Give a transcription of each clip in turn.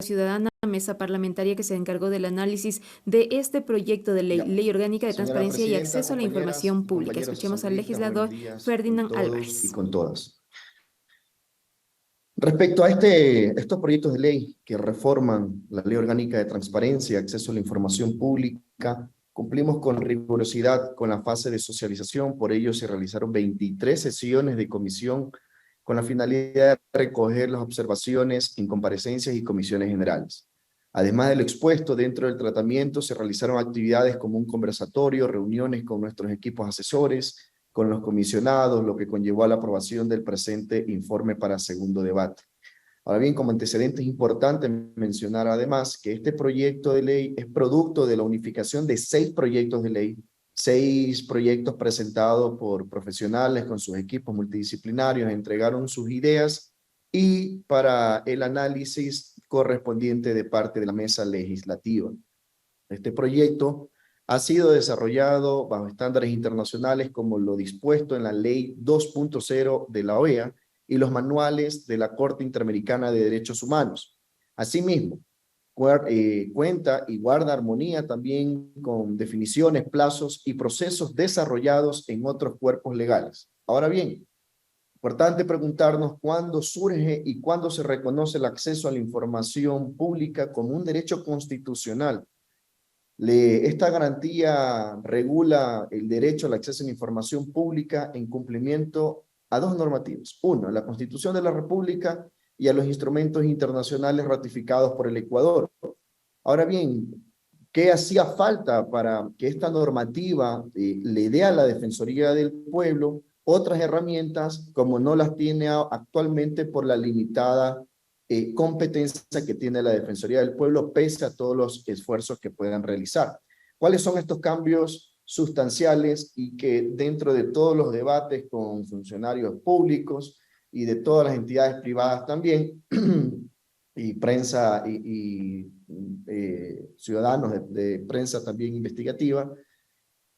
Ciudadana, mesa parlamentaria que se encargó del análisis de este proyecto de ley, Ya. Ley Orgánica de Señora Transparencia y Presidenta, Acceso a la compañeras Información y Pública. compañeros Escuchemos al asambleístas, buenos legislador días con Ferdinand todos y Álvarez. con todas. Respecto a estos proyectos de ley que reforman la Ley Orgánica de Transparencia y Acceso a la Información Pública, cumplimos con rigurosidad con la fase de socialización. Por ello se realizaron 23 sesiones de comisión con la finalidad de recoger las observaciones en comparecencias y comisiones generales. Además de lo expuesto, dentro del tratamiento se realizaron actividades como un conversatorio, reuniones con nuestros equipos asesores, con los comisionados, lo que conllevó a la aprobación del presente informe para segundo debate. Ahora bien, como antecedente es importante mencionar además que este proyecto de ley es producto de la unificación de 6 proyectos de ley, 6 proyectos presentados por profesionales con sus equipos multidisciplinarios, entregaron sus ideas y para el análisis correspondiente de parte de la mesa legislativa. Este proyecto ha sido desarrollado bajo estándares internacionales como lo dispuesto en la Ley 2.0 de la OEA y los manuales de la Corte Interamericana de Derechos Humanos. Asimismo, cuenta y guarda armonía también con definiciones, plazos y procesos desarrollados en otros cuerpos legales. Ahora bien, importante preguntarnos cuándo surge y cuándo se reconoce el acceso a la información pública como un derecho constitucional. Esta garantía regula el derecho al acceso a la información pública en cumplimiento a 2 normativas. Uno, la Constitución de la República y a los instrumentos internacionales ratificados por el Ecuador. Ahora bien, ¿qué hacía falta para que esta normativa le dé a la Defensoría del Pueblo otras herramientas como no las tiene actualmente por la limitada competencia que tiene la Defensoría del Pueblo pese a todos los esfuerzos que puedan realizar? ¿Cuáles son estos cambios sustanciales y que dentro de todos los debates con funcionarios públicos y de todas las entidades privadas también y prensa y ciudadanos de prensa también investigativa,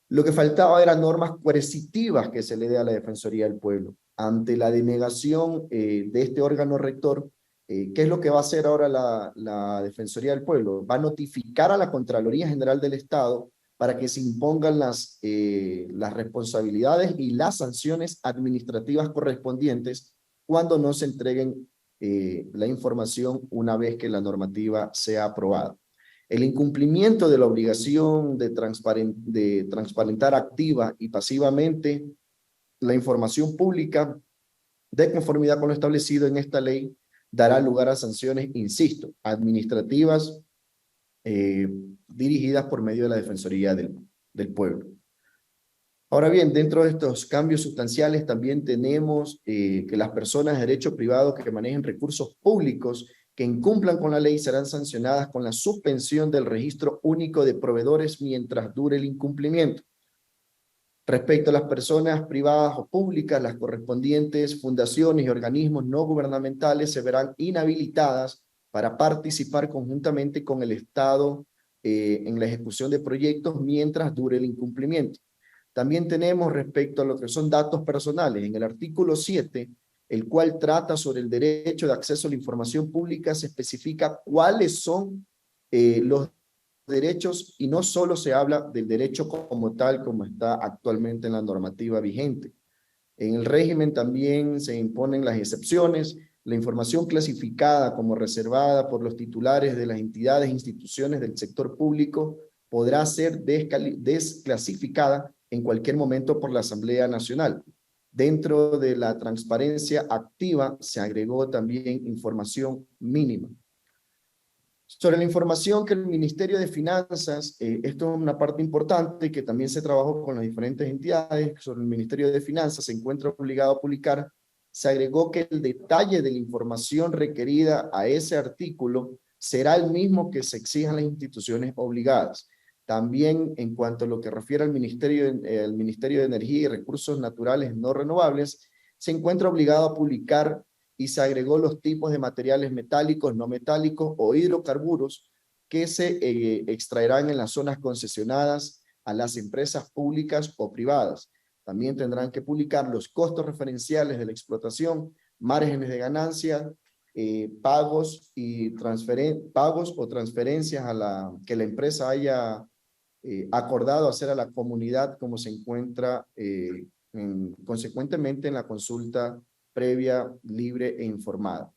lo que faltaba eran normas coercitivas que se le dé a la Defensoría del Pueblo? Ante la denegación de este órgano rector, ¿qué es lo que va a hacer ahora la Defensoría del Pueblo? Va a notificar a la Contraloría General del Estado para que se impongan las responsabilidades y las sanciones administrativas correspondientes cuando no se entreguen la información una vez que la normativa sea aprobada. El incumplimiento de la obligación de transparentar activa y pasivamente la información pública de conformidad con lo establecido en esta ley dará lugar a sanciones, insisto, administrativas dirigidas por medio de la Defensoría del Pueblo. Ahora bien, dentro de estos cambios sustanciales también tenemos que las personas de derecho privado que manejen recursos públicos que incumplan con la ley serán sancionadas con la suspensión del registro único de proveedores mientras dure el incumplimiento. Respecto a las personas privadas o públicas, las correspondientes fundaciones y organismos no gubernamentales se verán inhabilitadas para participar conjuntamente con el Estado en la ejecución de proyectos mientras dure el incumplimiento. También tenemos respecto a lo que son datos personales, en el artículo 7, el cual trata sobre el derecho de acceso a la información pública, se especifica cuáles son los derechos y no solo se habla del derecho como tal, como está actualmente en la normativa vigente. En el régimen también se imponen las excepciones. La información clasificada como reservada por los titulares de las entidades e instituciones del sector público podrá ser desclasificada en cualquier momento por la Asamblea Nacional. Dentro de la transparencia activa se agregó también información mínima. Sobre la información que el Ministerio de Finanzas, esto es una parte importante que también se trabajó con las diferentes entidades, sobre el Ministerio de Finanzas se encuentra obligado a publicar, se agregó que el detalle de la información requerida a ese artículo será el mismo que se exijan las instituciones obligadas. También en cuanto a lo que refiere al Ministerio de Energía y Recursos Naturales No Renovables, se encuentra obligado a publicar y se agregó los tipos de materiales metálicos, no metálicos o hidrocarburos que se extraerán en las zonas concesionadas a las empresas públicas o privadas. También tendrán que publicar los costos referenciales de la explotación, márgenes de ganancia pagos o transferencias que la empresa haya acordado hacer a la comunidad como se encuentra consecuentemente en la consulta previa, libre e informada.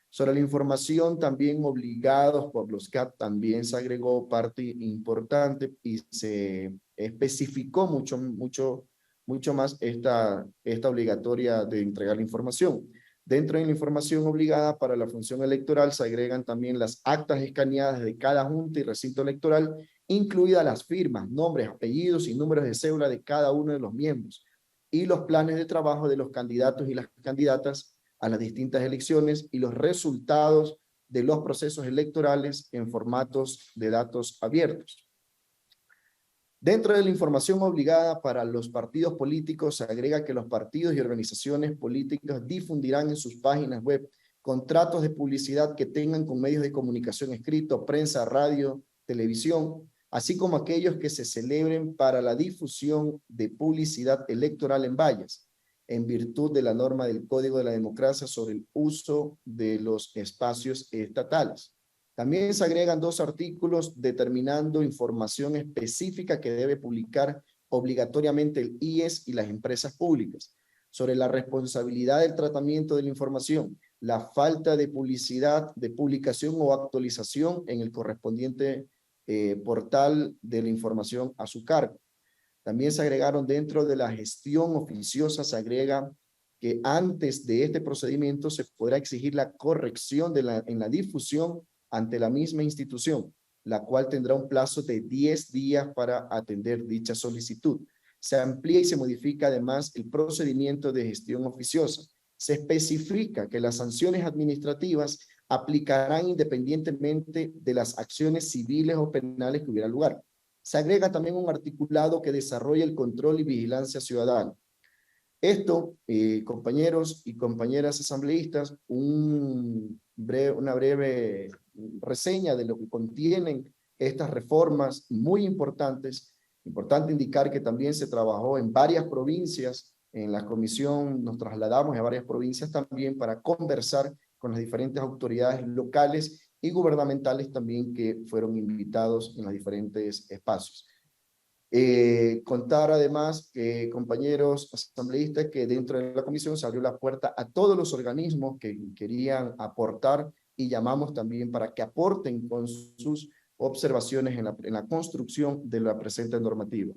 Sobre la información también obligados por los CAT también se agregó parte importante y se especificó mucho más esta obligatoria de entregar la información. Dentro de la información obligada para la función electoral se agregan también las actas escaneadas de cada junta y recinto electoral, incluidas las firmas, nombres, apellidos y números de cédula de cada uno de los miembros, y los planes de trabajo de los candidatos y las candidatas a las distintas elecciones y los resultados de los procesos electorales en formatos de datos abiertos. Dentro de la información obligada para los partidos políticos, se agrega que los partidos y organizaciones políticas difundirán en sus páginas web contratos de publicidad que tengan con medios de comunicación escrito, prensa, radio, televisión, así como aquellos que se celebren para la difusión de publicidad electoral en vallas, en virtud de la norma del Código de la Democracia sobre el uso de los espacios estatales. También se agregan 2 artículos determinando información específica que debe publicar obligatoriamente el IES y las empresas públicas sobre la responsabilidad del tratamiento de la información, la falta de publicidad, de publicación o actualización en el correspondiente portal de la información a su cargo. También se agregaron dentro de la gestión oficiosa, se agrega que antes de este procedimiento se podrá exigir la corrección en la difusión ante la misma institución, la cual tendrá un plazo de 10 días para atender dicha solicitud. Se amplía y se modifica además el procedimiento de gestión oficiosa. Se especifica que las sanciones administrativas aplicarán independientemente de las acciones civiles o penales que hubieran lugar. Se agrega también un articulado que desarrolla el control y vigilancia ciudadana. Esto, compañeros y compañeras asambleístas, una breve reseña de lo que contienen estas reformas muy importantes. Importante indicar que también se trabajó en varias provincias. En la comisión nos trasladamos a varias provincias también para conversar con las diferentes autoridades locales y gubernamentales también que fueron invitados en los diferentes espacios. Contar además, compañeros asambleístas, que dentro de la comisión se abrió la puerta a todos los organismos que querían aportar y llamamos también para que aporten con sus observaciones en la construcción de la presente normativa.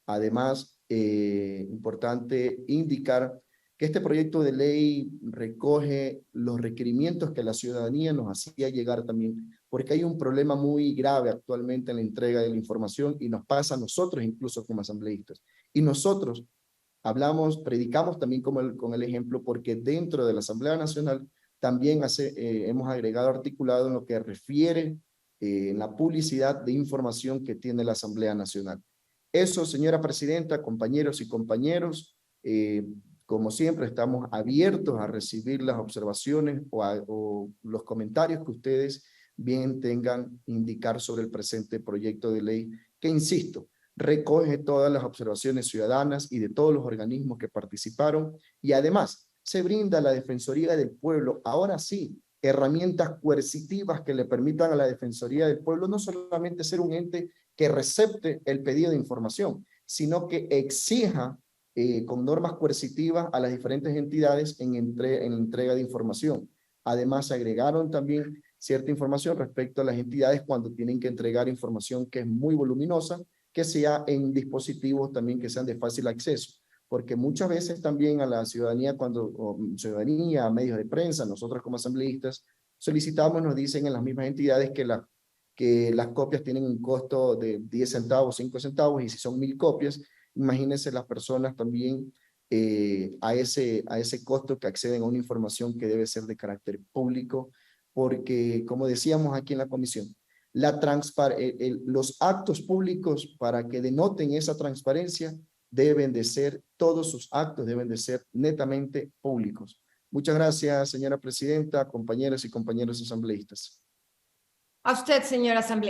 Además, importante indicar que este proyecto de ley recoge los requerimientos que la ciudadanía nos hacía llegar también, porque hay un problema muy grave actualmente en la entrega de la información y nos pasa a nosotros incluso como asambleístas. Y nosotros predicamos también con el ejemplo, porque dentro de la Asamblea Nacional también hemos agregado articulado en lo que refiere la publicidad de información que tiene la Asamblea Nacional. Eso, señora presidenta, compañeros y compañeros, como siempre estamos abiertos a recibir las observaciones o los comentarios que ustedes bien tengan indicar sobre el presente proyecto de ley, que insisto, recoge todas las observaciones ciudadanas y de todos los organismos que participaron, y además se brinda a la Defensoría del Pueblo, ahora sí, herramientas coercitivas que le permitan a la Defensoría del Pueblo no solamente ser un ente que recepte el pedido de información, sino que exija con normas coercitivas a las diferentes entidades en entrega de información. Además, se agregaron también cierta información respecto a las entidades cuando tienen que entregar información que es muy voluminosa, que sea en dispositivos también que sean de fácil acceso, porque muchas veces también a la ciudadanía, a medios de prensa, nosotros como asambleístas, solicitamos, nos dicen en las mismas entidades que las copias tienen un costo de 10 centavos, 5 centavos, y si son 1000 copias, imagínense las personas también a ese costo que acceden a una información que debe ser de carácter público, porque como decíamos aquí en la comisión, los actos públicos, para que denoten esa transparencia, todos sus actos deben de ser netamente públicos. Muchas gracias, señora presidenta, compañeras y compañeros asambleístas. A usted, señor asambleísta.